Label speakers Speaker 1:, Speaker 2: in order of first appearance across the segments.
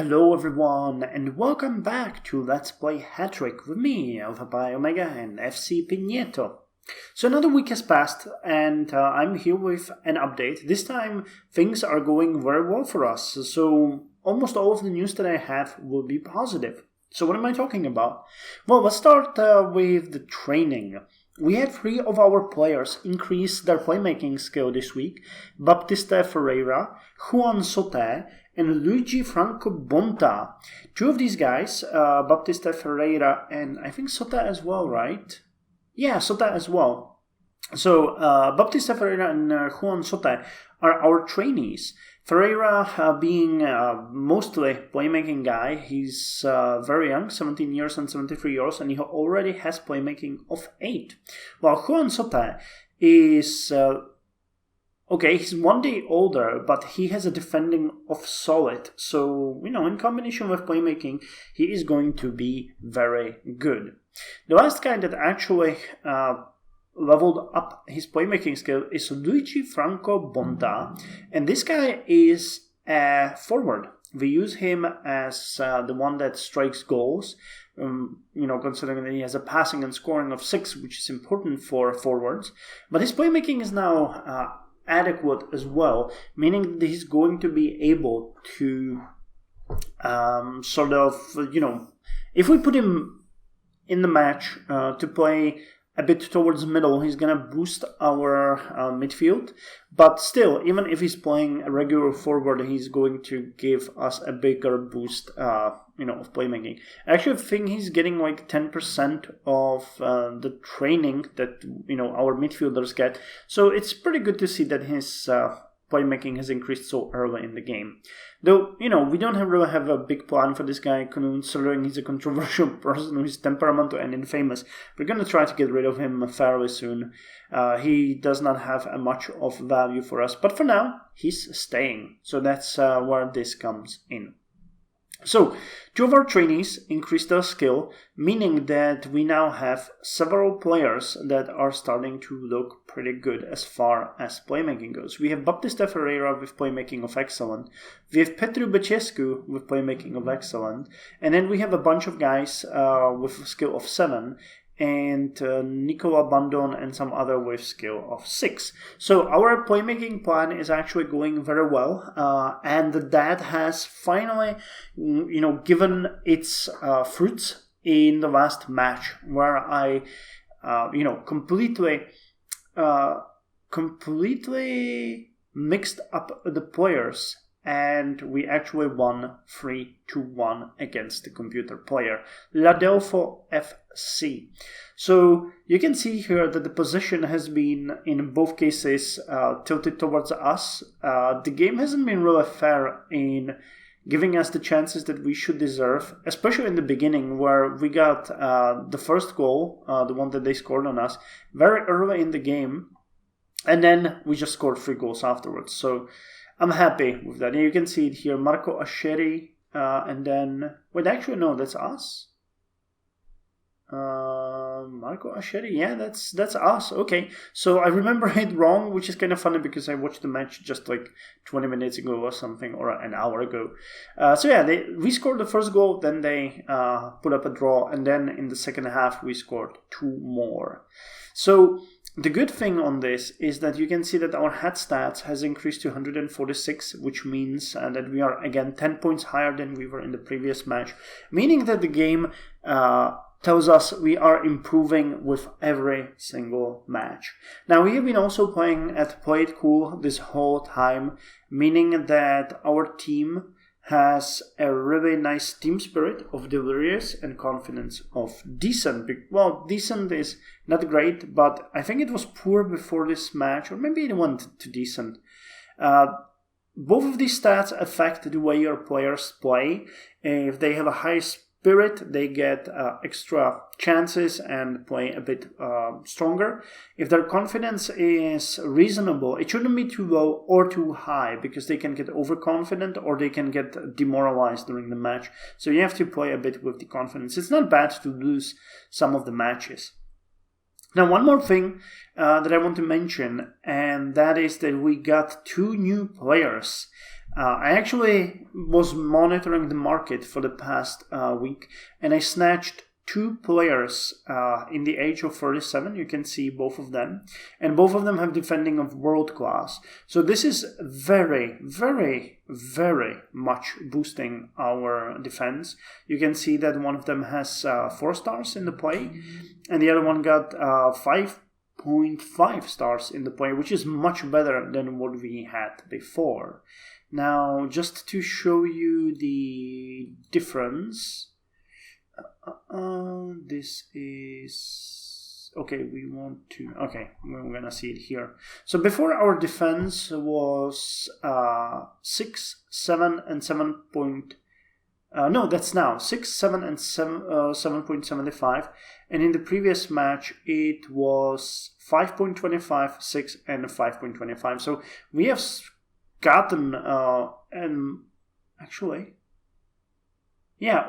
Speaker 1: Hello everyone, and welcome back to Let's Play Hattrick with me, Alpha Pi Omega and FC Pigneto. So another week has passed, and I'm here with an update. This time, things are going very well for us, so almost all of the news that I have will be positive. So what am I talking about? Well, let's start with the training. We had 3 of our players increase their playmaking skill this week: Baptista Ferreira, Juan Sote, and Luigi Franco Bonta. 2 of these guys, Baptista Ferreira and I think Sota as well, right? Yeah, Sota as well. So Baptista Ferreira and Juan Sota are our trainees. Ferreira being mostly playmaking guy, he's very young, 17 years and 73 years, and he already has playmaking of 8. While Juan Sota is... okay, he's 1 day older, but he has a defending of solid. So, in combination with playmaking, he is going to be very good. The last guy that actually leveled up his playmaking skill is Luigi Franco Bonta. And this guy is a forward. We use him as the one that strikes goals. Considering that he has a passing and scoring of 6, which is important for forwards. But his playmaking is now... adequate as well, meaning that he's going to be able to if we put him in the match to play a bit towards the middle, he's going to boost our midfield. But still, even if he's playing a regular forward, he's going to give us a bigger boost of playmaking. I actually think he's getting like 10% of the training that our midfielders get. So it's pretty good to see that his playmaking has increased so early in the game. Though, we don't really have a big plan for this guy, considering he's a controversial person who's temperamental and infamous. We're going to try to get rid of him fairly soon. He does not have much of value for us, but for now, he's staying. So that's where this comes in. So, 2 of our trainees increased their skill, meaning that we now have several players that are starting to look pretty good as far as playmaking goes. We have Baptista Ferreira with playmaking of excellent, we have Petru Becescu with playmaking of excellent, and then we have a bunch of guys with skill of 7, and Nicola Bandon and some other with skill of 6. So our playmaking plan is actually going very well, and that has finally, given its fruits in the last match, where I, completely mixed up the players. And we actually won 3-1 against the computer player, Ladelfo FC. So you can see here that the position has been, in both cases, tilted towards us. The game hasn't been really fair in giving us the chances that we should deserve, especially in the beginning, where we got the first goal, the one that they scored on us, very early in the game. And then we just scored 3 goals afterwards. So I'm happy with that. And you can see it here, Marco Ascheri, and then... Wait, actually, no, that's us? Marco Ascheri, yeah, that's us. Okay, so I remember it wrong, which is kind of funny because I watched the match just like 20 minutes ago or something, or an hour ago. We scored the first goal, then they put up a draw, and then in the second half we scored 2 more. So the good thing on this is that you can see that our head stats has increased to 146, which means that we are again 10 points higher than we were in the previous match, meaning that the game tells us we are improving with every single match. Now, we have been also playing at Play It Cool this whole time, meaning that our team has a really nice team spirit of delirious and confidence of decent. Well, decent is not great, but I think it was poor before this match, or maybe it went to decent. Both of these stats affect the way your players play. If they have a high spirit, they get extra chances and play a bit stronger. If their confidence is reasonable, it shouldn't be too low or too high, because they can get overconfident or they can get demoralized during the match. So you have to play a bit with the confidence. It's not bad to lose some of the matches. Now, one more thing that I want to mention, and that is that we got 2 new players. I actually was monitoring the market for the past week, and I snatched 2 players in the age of 37. You can see both of them, and both of them have defending of world class. So this is very, very, very much boosting our defense. You can see that one of them has 4 stars in the play, and the other one got 5.5 stars in the play, which is much better than what we had before. Now, just to show you the difference, this is okay. We're gonna see it here. So before, our defense was 6, 7, and 7. No, that's now 6, 7, and 7.75, and in the previous match it was 5.25, 6, and 5.25. So we have gotten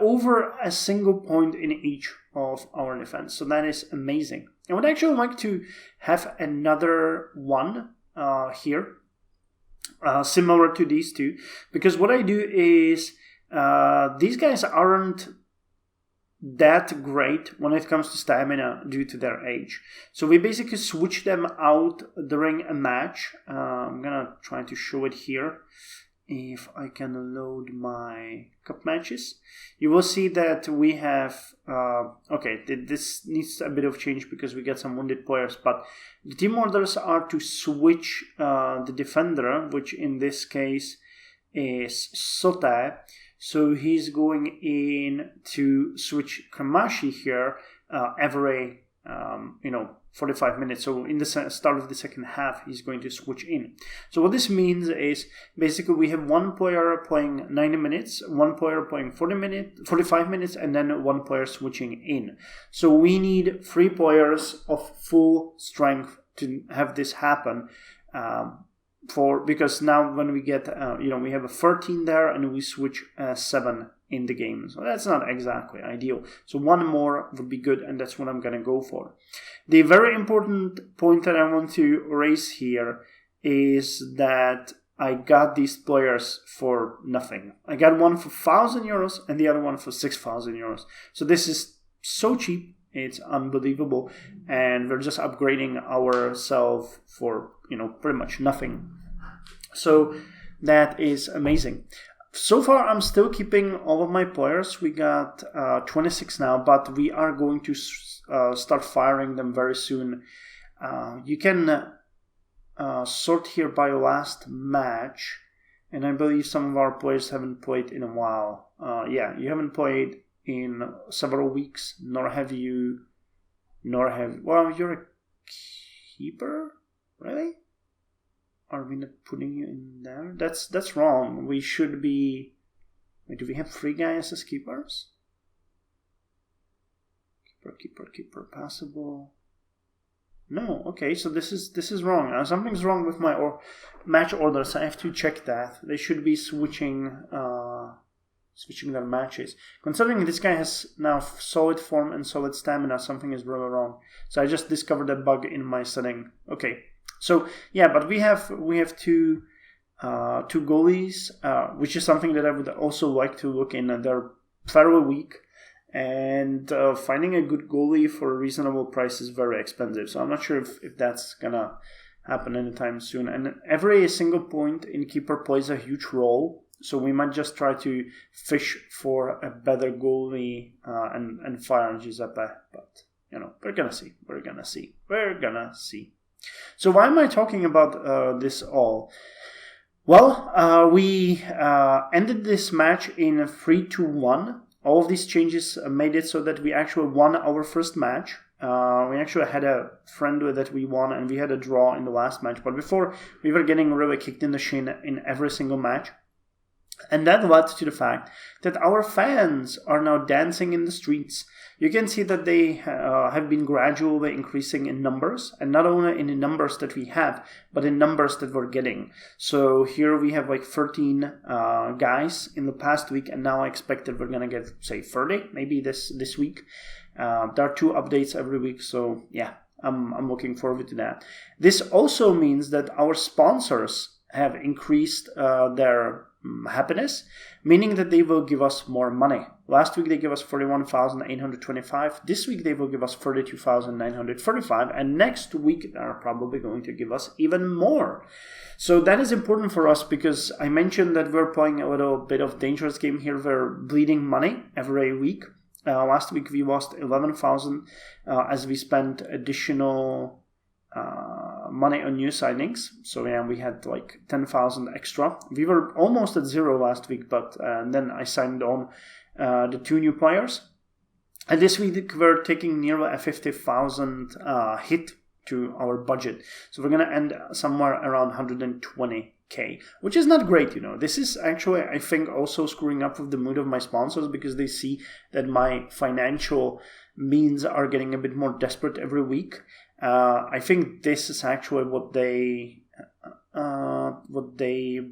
Speaker 1: over a single point in each of our defense. So that is amazing. I would actually like to have another one here, similar to these two, because what I do is these guys aren't that great when it comes to stamina due to their age. So we basically switch them out during a match. I'm gonna try to show it here. If I can load my cup matches, you will see that we have, this needs a bit of change because we get some wounded players, but the team orders are to switch the defender, which in this case is Sote. So he's going in to switch Kamashi here every 45 minutes. So in the start of the second half, he's going to switch in. So what this means is basically we have one player playing 90 minutes, one player playing 45 minutes, and then one player switching in. So we need 3 players of full strength to have this happen. Because now when we get, we have a 13 there and we switch 7 in the game. So that's not exactly ideal. So one more would be good, and that's what I'm going to go for. The very important point that I want to raise here is that I got these players for nothing. I got one for 1,000 euros and the other one for 6,000 euros. So this is so cheap. It's unbelievable. And we're just upgrading ourselves for, pretty much nothing. So that is amazing. So far, I'm still keeping all of my players. We got 26 now, but we are going to start firing them very soon. You can sort here by last match, and I believe some of our players haven't played in a while. You haven't played in several weeks, nor have you. Well, you're a keeper, really? Are we not putting you in there? That's wrong. We should be. Wait, do we have 3 guys as keepers? Keeper, passable. No, okay. So this is wrong. Something's wrong with my match orders. I have to check that. They should be switching their matches. Considering this guy has now solid form and solid stamina, something is really wrong. So I just discovered that bug in my setting. Okay. So but we have 2 goalies, which is something that I would also like to look in. They're fairly weak, and finding a good goalie for a reasonable price is very expensive. So I'm not sure if that's gonna happen anytime soon. And every single point in keeper plays a huge role. So we might just try to fish for a better goalie and fire Giuseppe. But we're gonna see. So why am I talking about this all? Well, we ended this match in 3-1. All of these changes made it so that we actually won our first match. We actually had a friend that we won, and we had a draw in the last match. But before, we were getting really kicked in the shin in every single match. And that led to the fact that our fans are now dancing in the streets. You can see that they have been gradually increasing in numbers, and not only in the numbers that we have, but in numbers that we're getting. So here we have 13 guys in the past week, and now I expect that we're going to get, say, 30, maybe this week. There are 2 updates every week, so yeah, I'm looking forward to that. This also means that our sponsors have increased their happiness, meaning that they will give us more money. Last week they gave us 41,825. This week they will give us 32,945, and next week they're probably going to give us even more. So that is important for us because I mentioned that we're playing a little bit of dangerous game here. We're bleeding money every week. Last week we lost 11,000 as we spent additional money on new signings. So yeah, we had like 10,000 extra. We were almost at zero last week, but then I signed on the 2 new players. And this week we're taking nearly a 50,000 hit to our budget. So we're going to end somewhere around 120k, which is not great, This is actually, I think, also screwing up with the mood of my sponsors because they see that my financial means are getting a bit more desperate every week. I think this is actually what they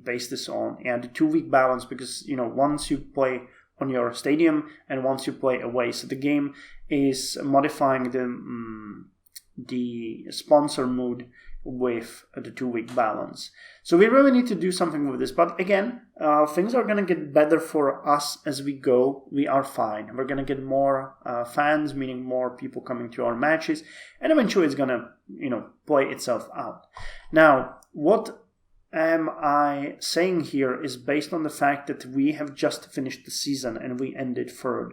Speaker 1: base this on. Yeah, the 2-week balance, because once you play on your stadium and once you play away, so the game is modifying the sponsor mood with the 2-week balance. So we really need to do something with this. But again, things are going to get better for us as we go. We are fine. We're going to get more fans, meaning more people coming to our matches. And eventually it's going to, play itself out. Now, what am I saying here is based on the fact that we have just finished the season and we ended 3rd.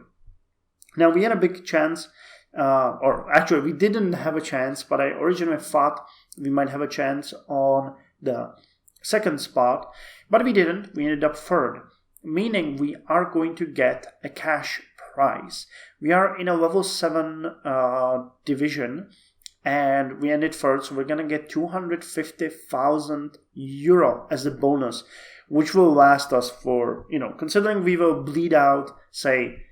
Speaker 1: Now, we had a big chance. Or actually, we didn't have a chance, but I originally thought we might have a chance on the 2nd spot, but we didn't. We ended up 3rd, meaning we are going to get a cash prize. We are in a level 7 division, and we ended 3rd, so we're going to get 250,000 euro as a bonus, which will last us for, considering we will bleed out, say,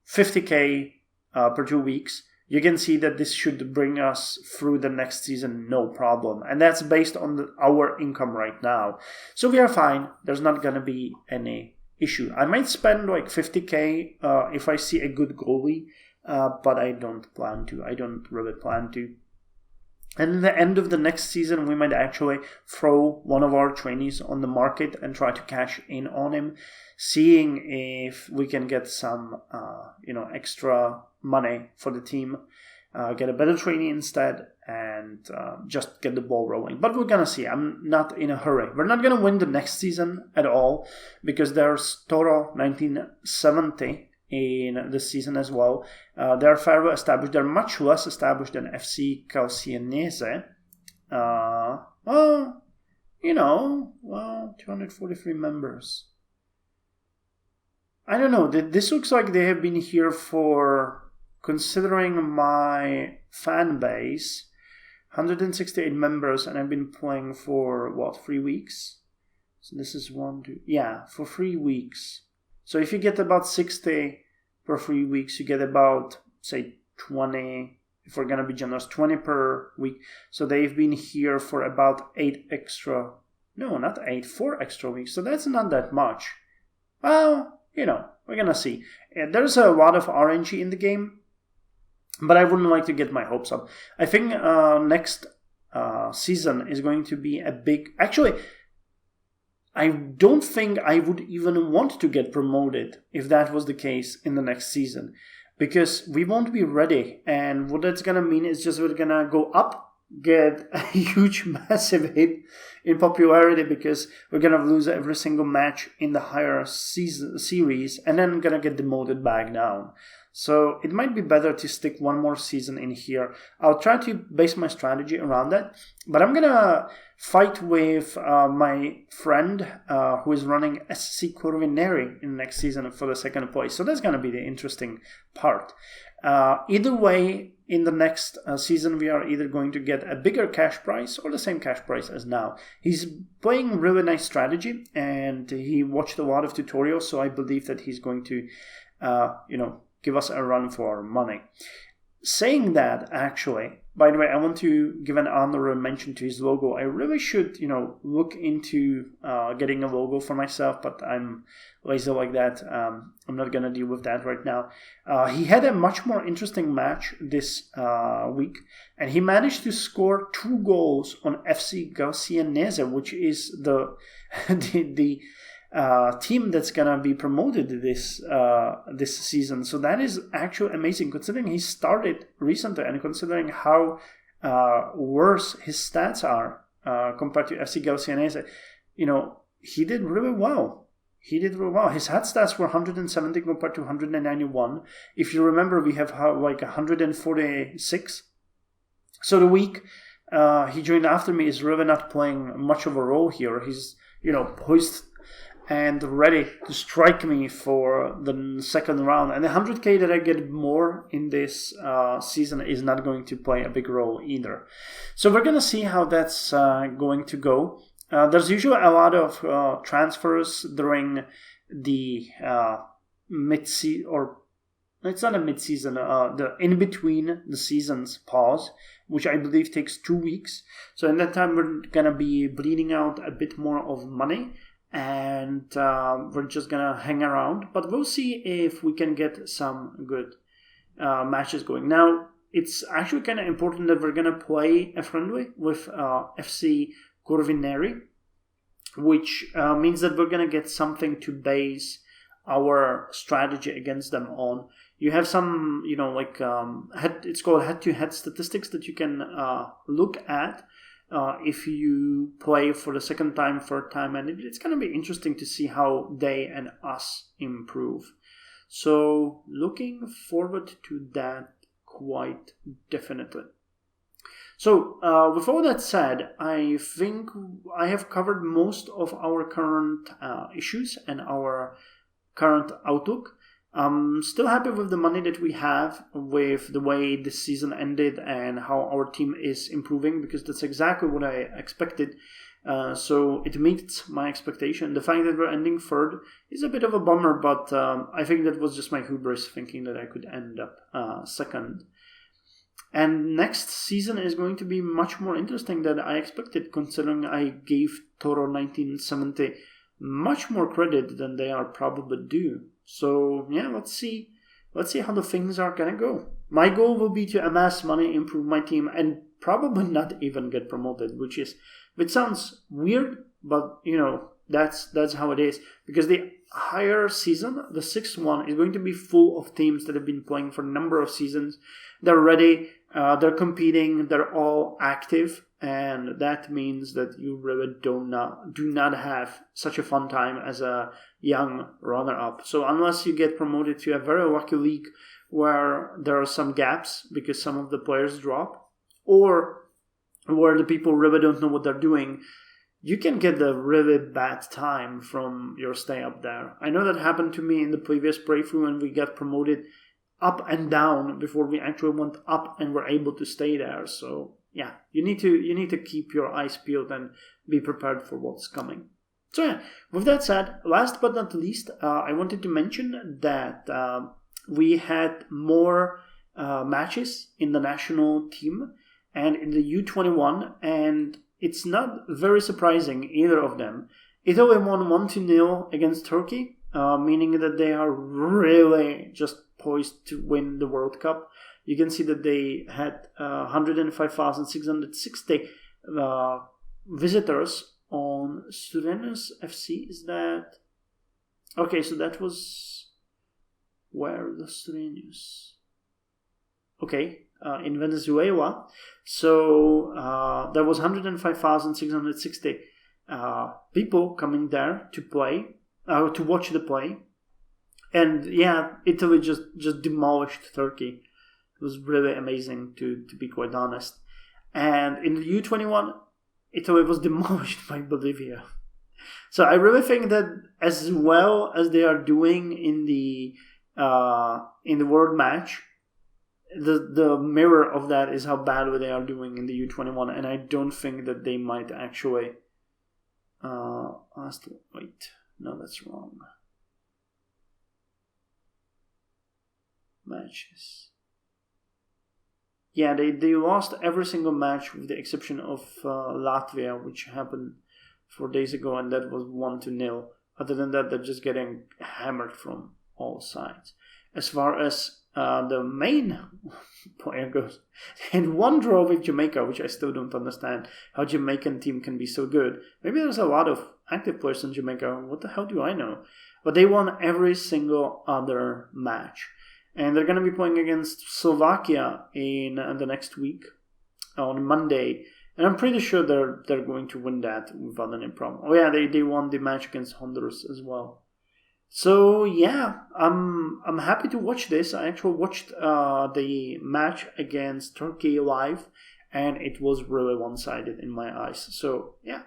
Speaker 1: 50k per 2 weeks, you can see that this should bring us through the next season no problem. And that's based on our income right now. So we are fine. There's not going to be any issue. I might spend like 50k if I see a good goalie, but I don't plan to. I don't really plan to. And at the end of the next season, we might actually throw one of our trainees on the market and try to cash in on him, seeing if we can get some, extra money for the team, get a better trainee instead, and just get the ball rolling. But we're going to see. I'm not in a hurry. We're not going to win the next season at all because there's total 1970 in the season as well. They're fairly established. They're much less established than FC Calcianese. 243 members. I don't know. This looks like they have been here for, considering my fan base, 168 members, and I've been playing for, 3 weeks? So this is for 3 weeks. So if you get about 60 per 3 weeks, you get about, say, 20, if we're going to be generous, 20 per week. So they've been here for about 4 extra weeks. So that's not that much. Well, we're going to see. There's a lot of RNG in the game, but I wouldn't like to get my hopes up. I think next season is going to be a big... Actually, I don't think I would even want to get promoted if that was the case in the next season, because we won't be ready. And what that's going to mean is just we're going to go up, get a huge, massive hit in popularity because we're going to lose every single match in the higher series and then going to get demoted back down. So it might be better to stick one more season in here. I'll try to base my strategy around that. But I'm going to fight with my friend who is running SC Corvineri in the next season for the 2nd place. So that's going to be the interesting part. Either way, in the next season, we are either going to get a bigger cash prize or the same cash prize as now. He's playing really nice strategy and he watched a lot of tutorials. So I believe that he's going to, give us a run for our money. Saying that, actually, by the way, I want to give an honorable mention to his logo. I really should, look into getting a logo for myself, but I'm lazy like that. I'm not going to deal with that right now. He had a much more interesting match this week, and he managed to score 2 goals on FC Galcianese, which is the team that's gonna be promoted this season. So that is actually amazing, considering he started recently and considering how worse his stats are compared to FC Galcianese. He did really well. His head stats were 170 compared to 191. If you remember, we have like 146. So the week he joined after me is really not playing much of a role here. He's, poised and ready to strike me for the second round. And the 100k that I get more in this season is not going to play a big role either. So we're going to see how that's going to go. There's usually a lot of transfers during the mid-season, or it's not a mid-season, the in-between the seasons pause, which I believe takes 2 weeks. So in that time, we're going to be bleeding out a bit more of money, and we're just going to hang around. But we'll see if we can get some good matches going. Now, it's actually kind of important that we're going to play a friendly with FC Corvineri, which means that we're going to get something to base our strategy against them on. You have some, it's called head-to-head statistics that you can look at if you play for the second time, third time, and it's going to be interesting to see how they and us improve. So looking forward to that quite definitely. So, with all that said, I think I have covered most of our current issues and our current outlook. I'm still happy with the money that we have, with the way this season ended and how our team is improving, because that's exactly what I expected. So it meets my expectation. The fact that we're ending third is a bit of a bummer, but I think that was just my hubris thinking that I could end up second. And next season is going to be much more interesting than I expected, considering I gave Toro 1970 much more credit than they are probably due. So yeah, let's see how the things are gonna go. My goal will be to amass money, improve my team, and probably not even get promoted, which sounds weird, but that's how it is, because the higher season, the sixth one, is going to be full of teams that have been playing for a number of seasons. They're ready, they're competing, they're all active, and that means that you really do not have such a fun time as a young runner-up. So unless you get promoted to a very lucky league where there are some gaps because some of the players drop, or where the people really don't know what they're doing, you can get a really bad time from your stay up there. I know that happened to me in the previous playthrough, when we got promoted up and down before we actually went up and were able to stay there. So yeah, you need to keep your eyes peeled and be prepared for what's coming. So yeah, with that said, last but not least, I wanted to mention that we had more matches in the national team and in the U21, and it's not very surprising, either of them. Italy won 1-0 against Turkey, meaning that they are really just poised to win the World Cup. You can see that they had 105,660 visitors on Surenos FC. Is that... Okay, so that was... Where the Surenos? Okay, in Venezuela. So there was 105,660 people coming there to play, to watch the play. And yeah, Italy just demolished Turkey. It was really amazing, to be quite honest. And in the U21, Italy was demolished by Bolivia. So I really think that as well as they are doing in the world match, the mirror of that is how badly they are doing in the U21, and I don't think that they might actually... wait, no, that's wrong. Matches. Yeah, they lost every single match with the exception of Latvia, which happened 4 days ago, and that was 1-0. Other than that, they're just getting hammered from all sides. As far as the main player goes, and one draw with Jamaica, which I still don't understand how Jamaican team can be so good. Maybe there's a lot of active players in Jamaica. What the hell do I know? But they won every single other match. And they're going to be playing against Slovakia in the next week on Monday. And I'm pretty sure they're going to win that without any problem. Oh yeah, they won the match against Honduras as well. So yeah, I'm happy to watch this. I actually watched the match against Turkey live, and it was really one-sided in my eyes. So yeah.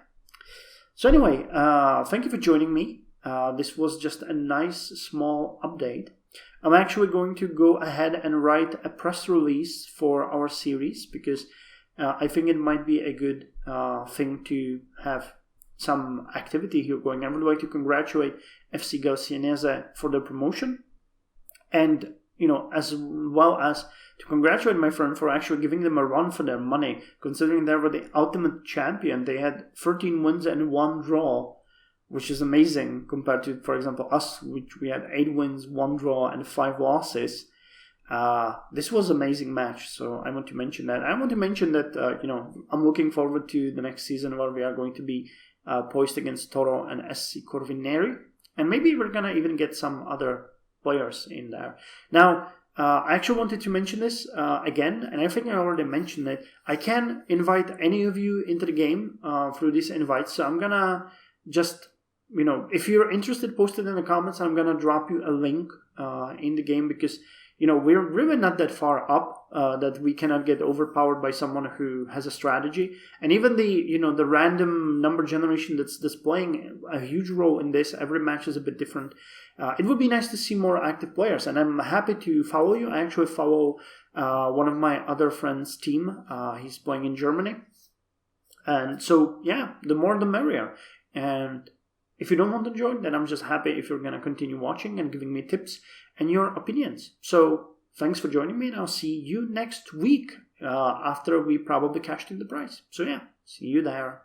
Speaker 1: So anyway, thank you for joining me. This was just a nice small update. I'm actually going to go ahead and write a press release for our series because I think it might be a good thing to have some activity here going. I would like to congratulate FC Galcianese for the promotion, and as well as to congratulate my friend for actually giving them a run for their money, considering they were the ultimate champion. They had 13 wins and 1 draw, which is amazing compared to, for example, us, which we had 8 wins, 1 draw, and 5 losses. This was an amazing match, so I want to mention that. I want to mention that, I'm looking forward to the next season where we are going to be poised against Toro and SC Corvineri, and maybe we're going to even get some other players in there. Now, I actually wanted to mention this again, and I think I already mentioned it. I can invite any of you into the game through these invites, so I'm going to just, if you're interested, post it in the comments. I'm going to drop you a link in the game because we're really not that far up that we cannot get overpowered by someone who has a strategy. And even the random number generation that's playing a huge role in this. Every match is a bit different. It would be nice to see more active players, and I'm happy to follow you. I actually follow one of my other friends' team. He's playing in Germany. And so, yeah, the more the merrier. And if you don't want to join, then I'm just happy if you're going to continue watching and giving me tips and your opinions. So thanks for joining me, and I'll see you next week after we probably cashed in the prize. So yeah, see you there.